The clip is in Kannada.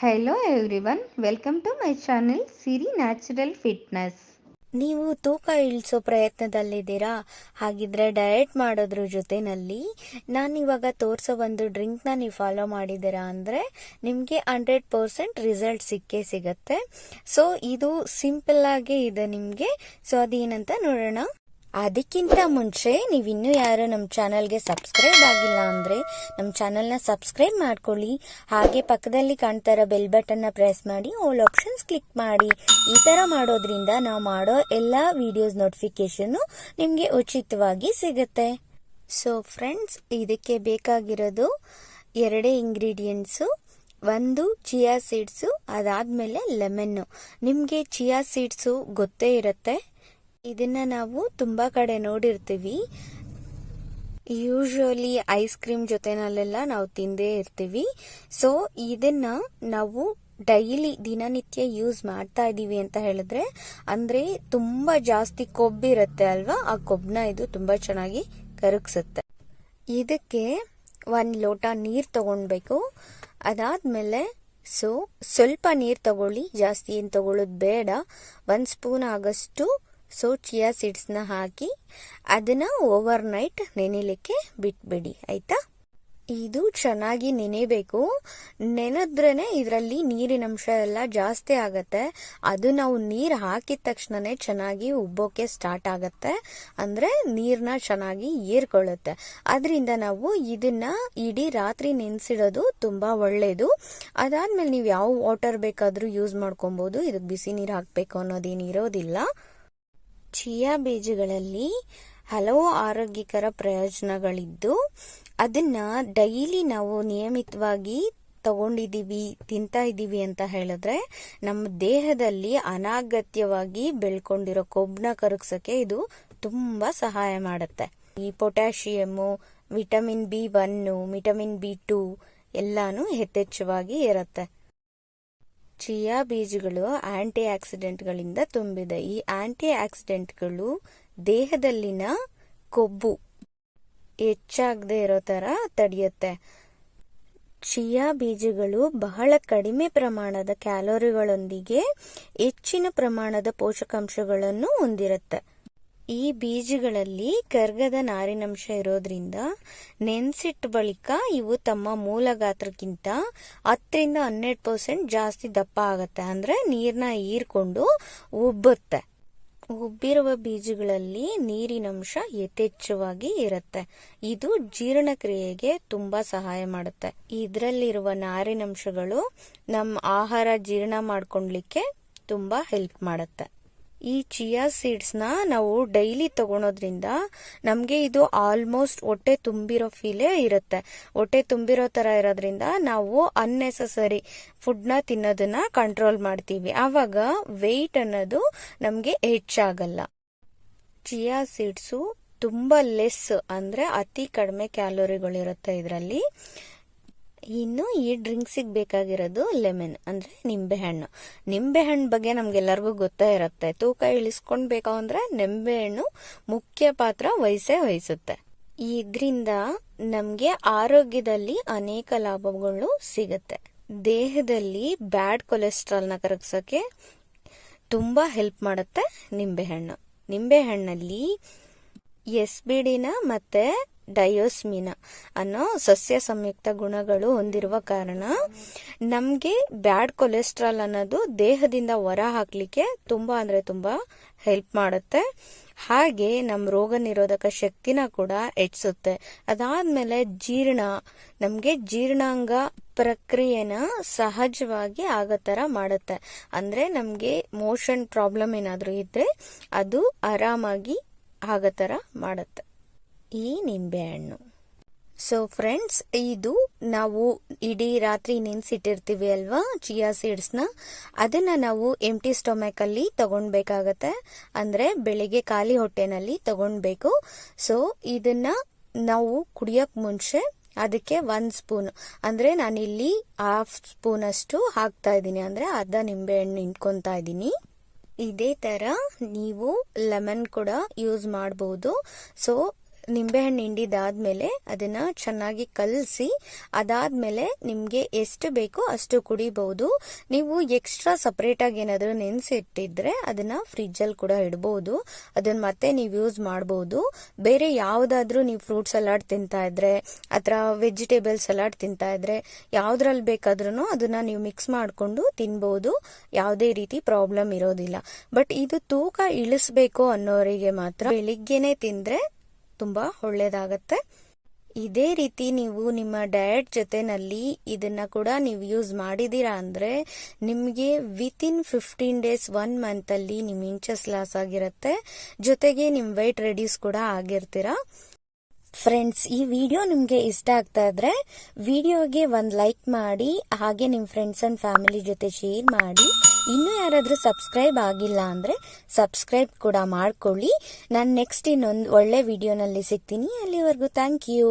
Hello everyone, welcome to my channel Siri Natural Fitness. ನೀವು ತೂಕ ಇಳಿಸೋ ಪ್ರಯತ್ನದಲ್ಲಿದ್ದೀರಾ? ಹಾಗಿದ್ರೆ ಡಯಟ್ ಮಾಡೋದ್ರ ಜೊತೆನಲ್ಲಿ ನಾನಿವಾಗ ತೋರಿಸೋ ಒಂದು ಡ್ರಿಂಕ್ನ ನೀವು ಫಾಲೋ ಮಾಡಿದ್ದೀರಾ ಅಂದರೆ ನಿಮಗೆ 100% ರಿಸಲ್ಟ್ ಸಿಕ್ಕೇ ಸಿಗತ್ತೆ. ಸೊ ಇದು ಸಿಂಪಲ್ ಆಗಿ ಇದೆ ನಿಮಗೆ. ಸೊ ಅದೇನಂತ ನೋಡೋಣ. ಅದಕ್ಕಿಂತ ಮುಂಚೆ ನೀವು ಇನ್ನೂ ಯಾರು ನಮ್ಮ ಚಾನಲ್ಗೆ ಸಬ್ಸ್ಕ್ರೈಬ್ ಆಗಿಲ್ಲ ಅಂದರೆ ನಮ್ಮ ಚಾನಲ್ನ ಸಬ್ಸ್ಕ್ರೈಬ್ ಮಾಡ್ಕೊಳ್ಳಿ. ಹಾಗೆ ಪಕ್ಕದಲ್ಲಿ ಕಾಣ್ತಾ ಇರೋ ಬೆಲ್ ಬಟನ್ನ ಪ್ರೆಸ್ ಮಾಡಿ ಆಲ್ ಆಪ್ಷನ್ಸ್ ಕ್ಲಿಕ್ ಮಾಡಿ. ಈ ಥರ ಮಾಡೋದ್ರಿಂದ ನಾವು ಮಾಡೋ ಎಲ್ಲ ವಿಡಿಯೋಸ್ ನೋಟಿಫಿಕೇಶನ್ನು ನಿಮಗೆ ಉಚಿತವಾಗಿ ಸಿಗುತ್ತೆ. ಸೊ ಫ್ರೆಂಡ್ಸ್, ಇದಕ್ಕೆ ಬೇಕಾಗಿರೋದು ಎರಡೇ ಇಂಗ್ರೀಡಿಯೆಂಟ್ಸು. ಒಂದು ಚಿಯಾ ಸೀಡ್ಸು, ಅದಾದಮೇಲೆ ಲೆಮನ್ನು. ನಿಮಗೆ ಚಿಯಾ ಸೀಡ್ಸು ಗೊತ್ತೇ ಇರುತ್ತೆ. ಇದನ್ನ ನಾವು ತುಂಬಾ ಕಡೆ ನೋಡಿರ್ತೀವಿ. ಯೂಶುವಲಿ ಐಸ್ ಕ್ರೀಮ್ ಜೊತೆನಲ್ಲೆಲ್ಲ ನಾವು ತಿಂದೇ ಇರ್ತೀವಿ. ಸೊ ಇದನ್ನ ನಾವು ಡೈಲಿ ದಿನನಿತ್ಯ ಯೂಸ್ ಮಾಡ್ತಾ ಇದೀವಿ ಅಂತ ಹೇಳಿದ್ರೆ, ಅಂದ್ರೆ ತುಂಬಾ ಜಾಸ್ತಿ ಕೊಬ್ಬಿರುತ್ತೆ ಅಲ್ವಾ, ಆ ಕೊಬ್ಬನ್ನ ಇದು ತುಂಬಾ ಚೆನ್ನಾಗಿ ಕರಗಿಸುತ್ತೆ. ಇದಕ್ಕೆ 1 ಲೋಟ ನೀರು ತಗೊಳ್ಬೇಕು. ಅದಾದ್ಮೇಲೆ ಸ್ವಲ್ಪ ನೀರು ತಗೊಳ್ಳಿ, ಜಾಸ್ತಿ ಏನು ತಗೊಳ್ಳೋದು ಬೇಡ. 1 ಸ್ಪೂನ್ ಆಗಷ್ಟು ಚಿಯಾ ಸೀಡ್ಸ್ನ ಹಾಕಿ ಅದನ್ನ ಓವರ್ ನೈಟ್ ನೆನೆಲಿಕ್ಕೆ ಬಿಟ್ಬಿಡಿ, ಆಯ್ತಾ. ಇದು ಚೆನ್ನಾಗಿ ನೆನೆಬೇಕು. ನೆನೆದ್ರೇನೆ ಇದರಲ್ಲಿ ನೀರಿನ ಅಂಶ ಎಲ್ಲ ಜಾಸ್ತಿ ಆಗತ್ತೆ. ಅದು ನಾವು ನೀರು ಹಾಕಿದ ತಕ್ಷಣನೇ ಚೆನ್ನಾಗಿ ಉಬ್ಬೋಕೆ ಸ್ಟಾರ್ಟ್ ಆಗತ್ತೆ, ಅಂದ್ರೆ ನೀರ್ನ ಚೆನ್ನಾಗಿ ಹೀರ್ಕೊಳ್ಳುತ್ತೆ. ಅದರಿಂದ ನಾವು ಇದನ್ನ ಇಡೀ ರಾತ್ರಿ ನೆನೆಸಿಡೋದು ತುಂಬಾ ಒಳ್ಳೇದು. ಅದಾದ್ಮೇಲೆ ನೀವು ಯಾವ ವಾಟರ್ ಬೇಕಾದ್ರೂ ಯೂಸ್ ಮಾಡ್ಕೊಬಹುದು. ಇದಕ್ಕೆ ಬಿಸಿ ನೀರು ಹಾಕ್ಬೇಕು ಅನ್ನೋದೇನಿರೋದಿಲ್ಲ. ಚಿಯಾ ಬೀಜಗಳಲ್ಲಿ ಹಲವು ಆರೋಗ್ಯಕರ ಪ್ರಯೋಜನಗಳಿದ್ದು ಅದನ್ನ ಡೈಲಿ ನಾವು ನಿಯಮಿತವಾಗಿ ತಗೊಂಡಿದೀವಿ, ತಿಂತಾ ಇದ್ದೀವಿ ಅಂತ ಹೇಳಿದ್ರೆ ನಮ್ಮ ದೇಹದಲ್ಲಿ ಅನಾಗತ್ಯವಾಗಿ ಬೆಳ್ಕೊಂಡಿರೋ ಕೊಬ್ಬನ್ನ ಕರಗಿಸೋಕೆ ಇದು ತುಂಬಾ ಸಹಾಯ ಮಾಡುತ್ತೆ. ಈ potassium, vitamin B1, vitamin B2 ಎಲ್ಲಾನು ಯಥೇಚ್ಛವಾಗಿ ಇರುತ್ತೆ. ಚಿಯಾ ಬೀಜಗಳು ಆಂಟಿ ಆಕ್ಸಿಡೆಂಟ್ಗಳಿಂದ ತುಂಬಿದೆ. ಈ ಆಂಟಿ ಆಕ್ಸಿಡೆಂಟ್ಗಳು ದೇಹದಲ್ಲಿನ ಕೊಬ್ಬು ಹೆಚ್ಚಾಗದೆ ಇರೋ ತರ ತಡೆಯುತ್ತೆ. ಚಿಯಾ ಬೀಜಗಳು ಬಹಳ ಕಡಿಮೆ ಪ್ರಮಾಣದ ಕ್ಯಾಲೋರಿಗಳೊಂದಿಗೆ ಹೆಚ್ಚಿನ ಪ್ರಮಾಣದ ಪೋಷಕಾಂಶಗಳನ್ನು ಹೊಂದಿರುತ್ತೆ. ಈ ಬೀಜಗಳಲ್ಲಿ ಕರ್ಗದ ನಾರಿನಂಶ ಇರೋದ್ರಿಂದ ನೆನ್ಸಿಟ್ಟ ಬಳಿಕ ಇವು ತಮ್ಮ ಮೂಲ ಗಾತ್ರಕ್ಕಿಂತ 10-12% ಜಾಸ್ತಿ ದಪ್ಪ ಆಗತ್ತೆ. ಅಂದ್ರೆ ನೀರ್ನ ಹೀರ್ಕೊಂಡು ಉಬ್ಬುತ್ತೆ. ಉಬ್ಬಿರುವ ಬೀಜಗಳಲ್ಲಿ ನೀರಿನಂಶ ಯಥೇಚ್ಛವಾಗಿ ಇರುತ್ತೆ. ಇದು ಜೀರ್ಣಕ್ರಿಯೆಗೆ ತುಂಬಾ ಸಹಾಯ ಮಾಡುತ್ತೆ. ಇದರಲ್ಲಿರುವ ನಾರಿನಂಶಗಳು ನಮ್ಮ ಆಹಾರ ಜೀರ್ಣ ಮಾಡ್ಕೊಳ್ಲಿಕ್ಕೆ ತುಂಬಾ ಹೆಲ್ಪ್ ಮಾಡುತ್ತೆ. ಈ ಚಿಯಾ ಸೀಡ್ಸ್ ನ ನಾವು ಡೈಲಿ ತಗೊಳೋದ್ರಿಂದ ನಮ್ಗೆ ಇದು ಆಲ್ಮೋಸ್ಟ್ ಹೊಟ್ಟೆ ತುಂಬಿರೋ ಫೀಲೇ ಇರುತ್ತೆ. ಹೊಟ್ಟೆ ತುಂಬಿರೋ ತರ ಇರೋದ್ರಿಂದ ನಾವು ಅನ್ನೆಸೆಸರಿ ಫುಡ್ ನ ತಿನ್ನೋದನ್ನ ಕಂಟ್ರೋಲ್ ಮಾಡ್ತೀವಿ. ಆವಾಗ ವೆಯ್ಟ್ ಅನ್ನೋದು ನಮ್ಗೆ ಹೆಚ್ಚಾಗಲ್ಲ. ಚಿಯಾ ಸೀಡ್ಸು ತುಂಬಾ ಲೆಸ್, ಅಂದ್ರೆ ಅತಿ ಕಡಿಮೆ ಕ್ಯಾಲೋರಿಗಳಿರುತ್ತೆ ಇದರಲ್ಲಿ. ಇನ್ನು ಈ ಡ್ರಿಂಕ್ಸಿಗೆ ಬೇಕಾಗಿರೋದು ಲೆಮನ್, ಅಂದ್ರೆ ನಿಂಬೆಹಣ್ಣು. ನಿಂಬೆಹಣ್ಣು ಬಗ್ಗೆ ನಮ್ಗೆಲ್ಲರಿಗೂ ಗೊತ್ತೇ ಇರುತ್ತೆ. ತೂಕ ಇಳಿಸ್ಕೊಂಡ್ಬೇಕು ಅಂದ್ರೆ ನಿಂಬೆಹಣ್ಣು ಮುಖ್ಯ ಪಾತ್ರ ವಹಿಸುತ್ತೆ. ಇದ್ರಿಂದ ನಮ್ಗೆ ಆರೋಗ್ಯದಲ್ಲಿ ಅನೇಕ ಲಾಭಗಳು ಸಿಗುತ್ತೆ. ದೇಹದಲ್ಲಿ ಬ್ಯಾಡ್ ಕೊಲೆಸ್ಟ್ರಾಲ್ನ ಕರಗಿಸೋಕೆ ತುಂಬಾ ಹೆಲ್ಪ್ ಮಾಡುತ್ತೆ ನಿಂಬೆಹಣ್ಣು. ನಿಂಬೆಹಣ್ಣಲ್ಲಿ ಎಸ್ಬಿಡಿನ ಮತ್ತೆ ಡಯೋಸ್ಮಿನ ಅನ್ನೋ ಸಸ್ಯ ಸಂಯುಕ್ತ ಗುಣಗಳು ಹೊಂದಿರುವ ಕಾರಣ ನಮ್ಗೆ ಬ್ಯಾಡ್ ಕೊಲೆಸ್ಟ್ರಾಲ್ ಅನ್ನೋದು ದೇಹದಿಂದ ಹೊರ ಹಾಕ್ಲಿಕ್ಕೆ ತುಂಬಾ ಅಂದ್ರೆ ತುಂಬಾ ಹೆಲ್ಪ್ ಮಾಡುತ್ತೆ. ಹಾಗೆ ನಮ್ಮ ರೋಗ ನಿರೋಧಕ ಶಕ್ತಿನ ಕೂಡ ಹೆಚ್ಚಿಸುತ್ತೆ. ಅದಾದ್ಮೇಲೆ ನಮ್ಗೆ ಜೀರ್ಣಾಂಗ ಪ್ರಕ್ರಿಯೆನ ಸಹಜವಾಗಿ ಆಗೋ ತರ ಮಾಡುತ್ತೆ. ಅಂದ್ರೆ ನಮ್ಗೆ ಮೋಷನ್ ಪ್ರಾಬ್ಲಮ್ ಏನಾದ್ರೂ ಇದ್ರೆ ಅದು ಆರಾಮಾಗಿ ಆಗೋ ತರ ಮಾಡುತ್ತೆ ಈ ನಿಂಬೆಹಣ್ಣು. ಸೊ ಫ್ರೆಂಡ್ಸ್, ಇದು ನಾವು ಇಡೀ ರಾತ್ರಿ ನೆನ್ಸಿಟ್ಟಿರ್ತೀವಿ ಅಲ್ವಾ ಚಿಯಾ ಸೀಡ್ಸ್ನ, ಅದನ್ನ ನಾವು ಎಂಟಿ ಸ್ಟೊಮ್ಯಾಕ್ ಅಲ್ಲಿ ತಗೊಳ್ಬೇಕಾಗತ್ತೆ. ಅಂದ್ರೆ ಬೆಳಿಗ್ಗೆ ಖಾಲಿ ಹೊಟ್ಟೆನಲ್ಲಿ ತಗೊಳ್ಬೇಕು. ಸೊ ಇದನ್ನ ನಾವು ಕುಡಿಯೋಕ್ ಮುಂಚೆ ಅದಕ್ಕೆ 1 ಸ್ಪೂನ್, ಅಂದ್ರೆ ನಾನಿಲ್ಲಿ 1/2 ಸ್ಪೂನ್ ಅಷ್ಟು ಹಾಕ್ತಾ ಇದ್ದೀನಿ, ಅಂದ್ರೆ ಅರ್ಧ ನಿಂಬೆಹಣ್ಣು ಇಟ್ಕೊಂತಾ ಇದ್ದೀನಿ. ಇದೇ ತರ ನೀವು ಲೆಮನ್ ಕೂಡ ಯೂಸ್ ಮಾಡಬಹುದು. ಸೊ ನಿಂಬೆಹಣ್ಣು ಹಿಂಡಿದಾದ್ಮೇಲೆ ಅದನ್ನ ಚೆನ್ನಾಗಿ ಕಲಸಿ ಅದಾದ್ಮೇಲೆ ನಿಮ್ಗೆ ಎಷ್ಟು ಬೇಕೋ ಅಷ್ಟು ಕುಡಿಬಹುದು. ನೀವು ಎಕ್ಸ್ಟ್ರಾ ಸಪರೇಟ್ ಆಗಿ ಏನಾದ್ರು ನೆನೆಸಿಟ್ಟಿದ್ರೆ ಅದನ್ನ ಫ್ರಿಜ್ ಅಲ್ಲಿ ಕೂಡ ಇಡಬಹುದು. ಅದನ್ನ ಮತ್ತೆ ನೀವು ಯೂಸ್ ಮಾಡಬಹುದು. ಬೇರೆ ಯಾವ್ದಾದ್ರು ನೀವು ಫ್ರೂಟ್ ಸಲಾಡ್ ತಿಂತಾ ಇದ್ರೆ ಅಥವಾ ವೆಜಿಟೇಬಲ್ ಸಲಾಡ್ ತಿಂತಾ ಇದ್ರೆ ಯಾವ್ದ್ರಲ್ಲಿ ಬೇಕಾದ್ರೂ ಅದನ್ನ ನೀವು ಮಿಕ್ಸ್ ಮಾಡ್ಕೊಂಡು ತಿನ್ಬಹುದು. ಯಾವುದೇ ರೀತಿ ಪ್ರಾಬ್ಲಮ್ ಇರೋದಿಲ್ಲ. ಬಟ್ ಇದು ತೂಕ ಇಳಿಸ್ಬೇಕು ಅನ್ನೋರಿಗೆ ಮಾತ್ರ ಬೆಳಿಗ್ಗೆನೆ ತಿಂದ್ರೆ ತುಂಬಾ ಒಳ್ಳೇದಾಗತ್ತೆ. ಇದೇ ರೀತಿ ನೀವು ನಿಮ್ಮ ಡಯಟ್ ಜೊತೆನಲ್ಲಿ ಇದನ್ನ ಕೂಡ ನೀವು ಯೂಸ್ ಮಾಡಿದೀರಾ ಅಂದ್ರೆ ನಿಮ್ಗೆ ವಿತಿನ್ 15 ಡೇಸ್ 1 ಮಂತ್ ಅಲ್ಲಿ ನಿಮ್ ಇಂಚಸ್ ಲಾಸ್ ಆಗಿರತ್ತೆ. ಜೊತೆಗೆ ನಿಮ್ ವೆಯ್ಟ್ ರೆಡ್ಯೂಸ್ ಕೂಡ ಆಗಿರ್ತೀರಾ. ಫ್ರೆಂಡ್ಸ್, ಈ ವಿಡಿಯೋ ನಿಮ್ಗೆ ಇಷ್ಟ ಆಗ್ತಾ ಇದ್ರೆ ವಿಡಿಯೋಗೆ ಒಂದು ಲೈಕ್ ಮಾಡಿ, ಹಾಗೆ ನಿಮ್ ಫ್ರೆಂಡ್ಸ್ ಅಂಡ್ ಫ್ಯಾಮಿಲಿ ಜೊತೆ ಶೇರ್ ಮಾಡಿ. ಇನ್ನು ಯಾರಾದ್ರೂ ಸಬ್ಸ್ಕ್ರೈಬ್ ಆಗಿಲ್ಲ ಅಂದ್ರೆ ಸಬ್ಸ್ಕ್ರೈಬ್ ಕೂಡ ಮಾಡ್ಕೊಳ್ಳಿ. ನಾನು ನೆಕ್ಸ್ಟ್ ಇನ್ನೊಂದು ಒಳ್ಳೆ ವಿಡಿಯೋನಲ್ಲಿ ಸಿಗ್ತೀನಿ. ಅಲ್ಲಿವರೆಗೂ ಥ್ಯಾಂಕ್ ಯು.